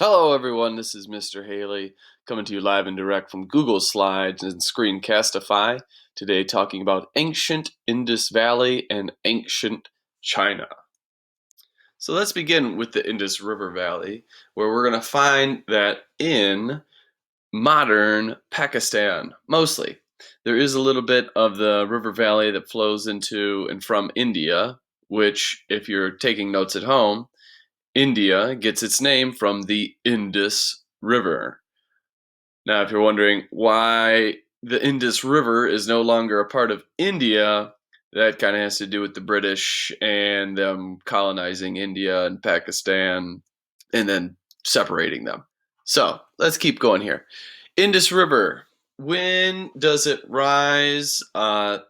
Hello, everyone. This is Mr. Haley coming to you live and direct from Google Slides and Screencastify. Today, talking about ancient Indus Valley and ancient China. So, let's begin with the Indus River Valley, where we're going to find that in modern Pakistan, mostly. There is a little bit of the river valley that flows into and from India, which, if you're taking notes at home, India gets its name from the Indus River. Now, if you're wondering why the Indus River is no longer a part of India, that kind of has to do with the British and them colonizing India and Pakistan and then separating them. So let's keep going here. Indus River. When does it rise? Not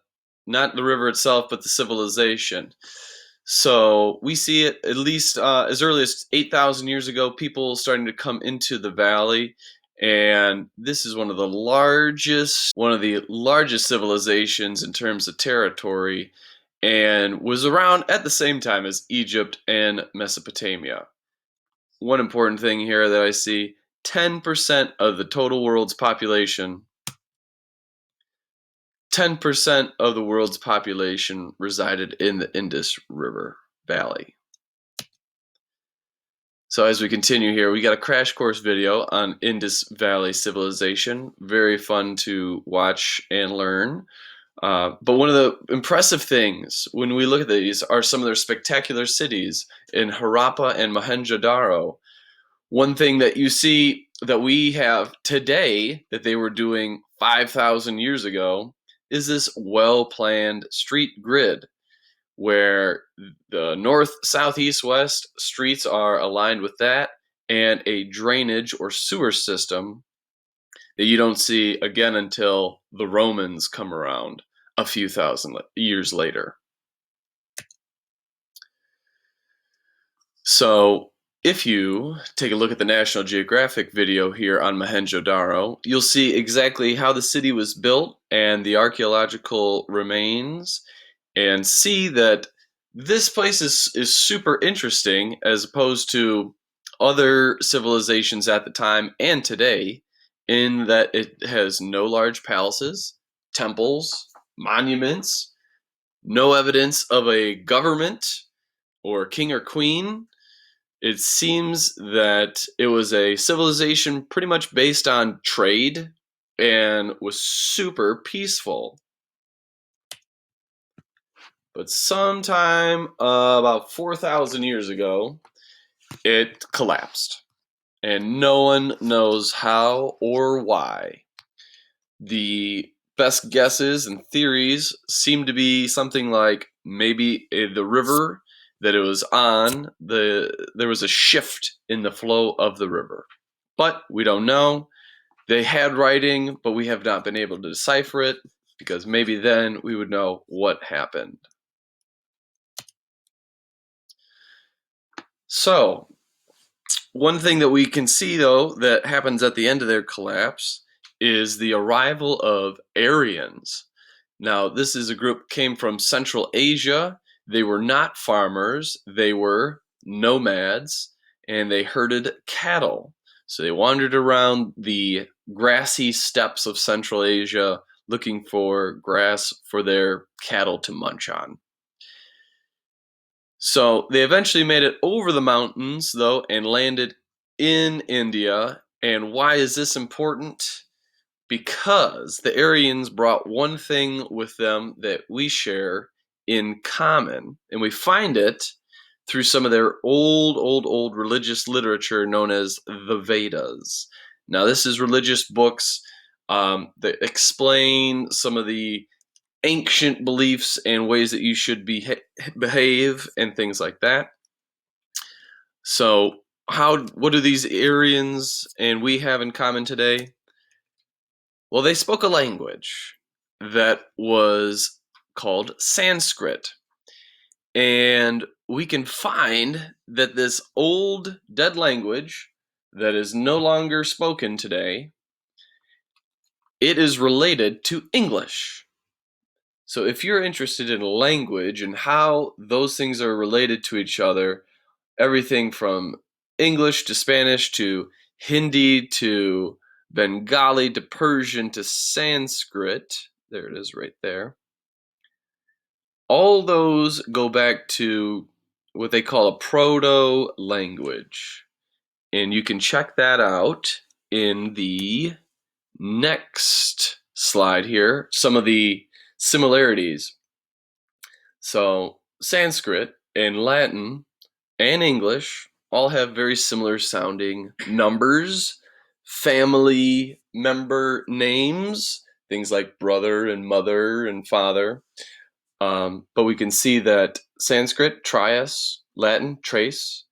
the river itself, but the civilization. So we see it at least as early as 8,000 years ago, people starting to come into the valley. And this is one of the largest civilizations in terms of territory, and was around at the same time as Egypt and Mesopotamia. One important thing here that I see, 10% of the total world's population 10% of the world's population resided in the Indus River Valley. So as we continue here, we got a crash course video on Indus Valley civilization. Very fun to watch and learn. But one of the impressive things when we look at these are some of their spectacular cities in Harappa and Mohenjo-daro. One thing that you see that we have today that they were doing 5,000 years ago is this well-planned street grid where the north, south, east, west streets are aligned with that, and a drainage or sewer system that you don't see again until the Romans come around a few thousand years later. So if you take a look at the National Geographic video here on Mohenjo-daro, you'll see exactly how the city was built and the archaeological remains, and see that this place is super interesting as opposed to other civilizations at the time and today, in that it has no large palaces, temples, monuments, no evidence of a government or king or queen. It seems that it was a civilization pretty much based on trade and was super peaceful. But sometime about 4,000 years ago, it collapsed. And no one knows how or why. The best guesses and theories seem to be something like maybe the river that it was on, there was a shift in the flow of the river. But we don't know. They had writing, but we have not been able to decipher it, because maybe then we would know what happened. So, one thing that we can see, though, that happens at the end of their collapse is the arrival of Aryans. Now, this is a group came from Central Asia. They were not farmers, they were nomads, and they herded cattle. So they wandered around the grassy steppes of Central Asia looking for grass for their cattle to munch on. So they eventually made it over the mountains, though, and landed in India. And why is this important? Because the Aryans brought one thing with them that we share in common, and we find it through some of their old religious literature known as the Vedas. Now, this is religious books that explain some of the ancient beliefs and ways that you should behave and things like that. So, what do these Aryans and we have in common today? Well, they spoke a language that was called Sanskrit. And we can find that this old dead language that is no longer spoken today, it is related to English. So if you're interested in language and how those things are related to each other, everything from English to Spanish to Hindi to Bengali to Persian to Sanskrit. There it is right there. All those go back to what they call a proto-language. And you can check that out in the next slide here, some of the similarities. So Sanskrit and Latin and English all have very similar sounding numbers, family member names, things like brother and mother and father. But we can see that Sanskrit, trias, Latin, trace,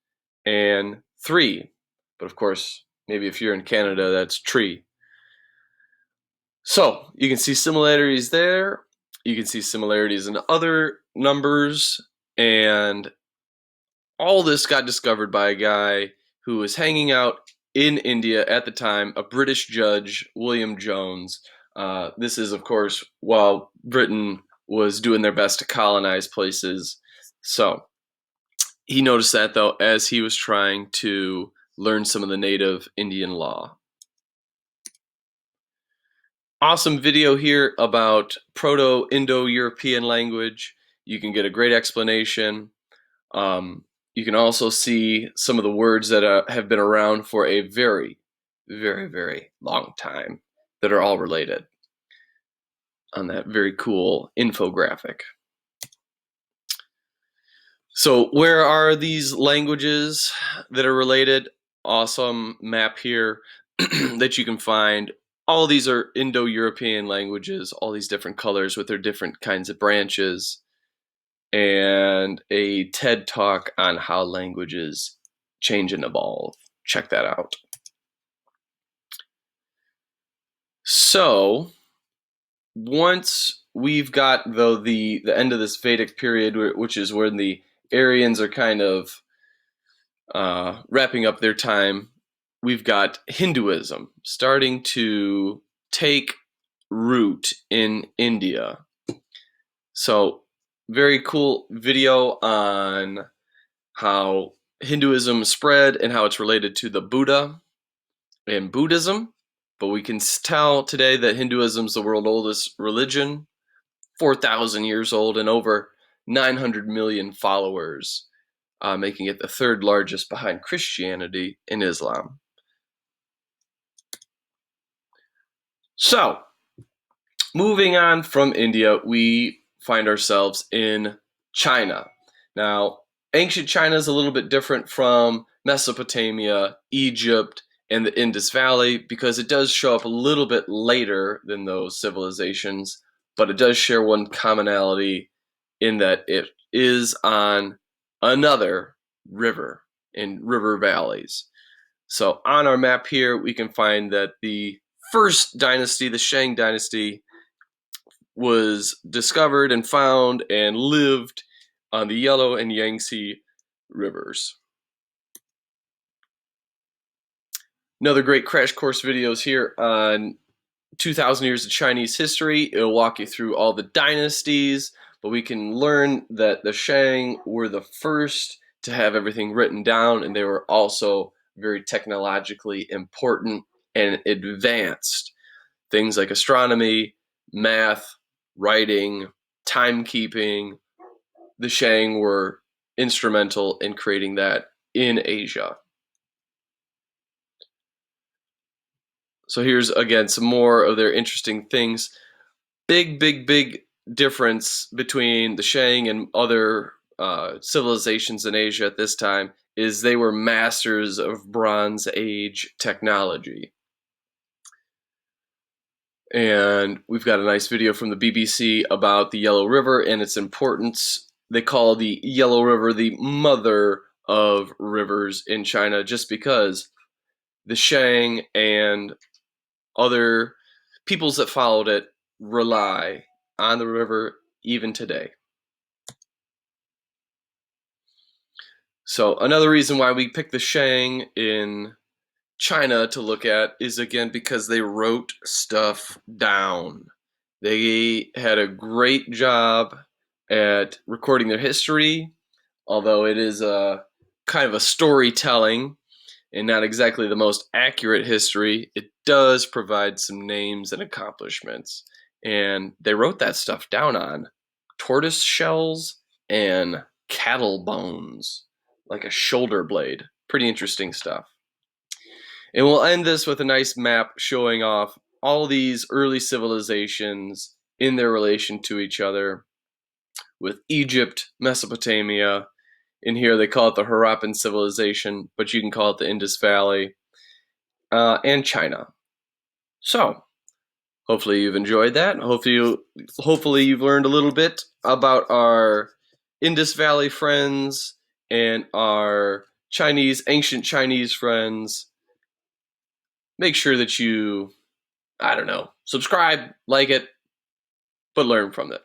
and three. But of course, maybe if you're in Canada, that's tree. So you can see similarities there. You can see similarities in other numbers. And all this got discovered by a guy who was hanging out in India at the time, a British judge, William Jones. This is, of course, while Britain was doing their best to colonize places. So he noticed that, though, as he was trying to learn some of the native Indian law. Awesome video here about Proto-Indo-European language. You can get a great explanation. You can also see some of the words that have been around for a very, very, very long time that are all related on that very cool infographic. So where are these languages that are related? Awesome map here that you can find. All these are Indo-European languages, all these different colors with their different kinds of branches, and a TED Talk on how languages change and evolve. Check that out. So once we've got, though, the end of this Vedic period, which is when the Aryans are kind of wrapping up their time, we've got Hinduism starting to take root in India. So very cool video on how Hinduism spread and how it's related to the Buddha and Buddhism. But we can tell today that Hinduism is the world's oldest religion, 4,000 years old, and over 900 million followers, making it the third largest behind Christianity and Islam. So, moving on from India, we find ourselves in China. Now, ancient China is a little bit different from Mesopotamia, Egypt, and the Indus Valley because it does show up a little bit later than those civilizations, but it does share one commonality in that it is on another river in river valleys. So on our map here, we can find that the first dynasty, the Shang dynasty, was discovered and found and lived on the Yellow and Yangtze rivers. Another great crash course videos here on 2,000 years of Chinese history. It'll walk you through all the dynasties, but we can learn that the Shang were the first to have everything written down, and they were also very technologically important and advanced. Things like astronomy, math, writing, timekeeping. The Shang were instrumental in creating that in Asia. So here's, again, some more of their interesting things. Big, big, big difference between the Shang and other civilizations in Asia at this time is they were masters of Bronze Age technology. And we've got a nice video from the BBC about the Yellow River and its importance. They call the Yellow River the mother of rivers in China just because the Shang and other peoples that followed it rely on the river even today. So another reason why we picked the Shang in China to look at is, again, because they wrote stuff down. They had a great job at recording their history, although it is a kind of a storytelling. and not exactly the most accurate history, it does provide some names and accomplishments. And they wrote that stuff down on tortoise shells and cattle bones, like a shoulder blade. Pretty interesting stuff. And we'll end this with a nice map showing off all these early civilizations in their relation to each other, with Egypt, Mesopotamia. In here, they call it the Harappan civilization, but you can call it the Indus Valley, and China. So, hopefully you've enjoyed that. Hopefully you've learned a little bit about our Indus Valley friends and our ancient Chinese friends. Make sure that you, I don't know, subscribe, like it, but learn from it.